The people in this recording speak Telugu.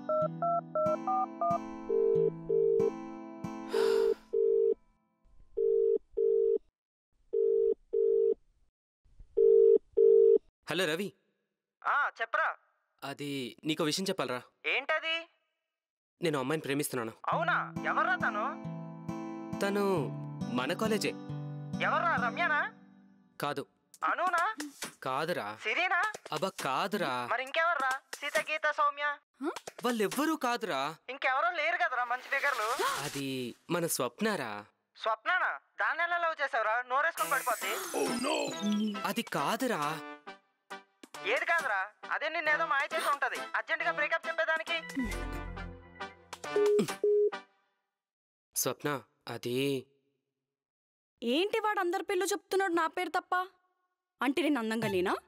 హలో రవి. చెప్పరా. అది నీకు విషయం చెప్పాలరా. ఏంటది? నేను అమ్మాయిని ప్రేమిస్తున్నాను. అవునా? ఎవర్రా తను? తను మన కాలేజే. ఎవర్రా? రమ్యనా? కాదు. అనునా? కాదురా. సిరీనా? అబ్బా కాదురా. మరి ఇంకెవర్రా? సీత, గీత, సౌమ్య? వాళ్ళెవ్వరూ కాదురా. ఇంకెవరో లేరు కదరా మంచి ఫిగర్లు. అది మన స్వప్నారా. స్వప్నానా? దాన్ని ఎలా లవ్ చేసావురా? నోరేసుకొని పడిపోద్ది. అది కాదురా. ఏది కాదురా? అదే నిన్నేదో మాయ చేసి ఉంటది. అర్జెంట్ గా బ్రేకప్ చెప్పేదానికి. స్వప్న అది ఏంటి వాడు అందరి పేర్లు చెప్తున్నాడు నా పేరు తప్ప? అంటే నేను అందంగా లేనా?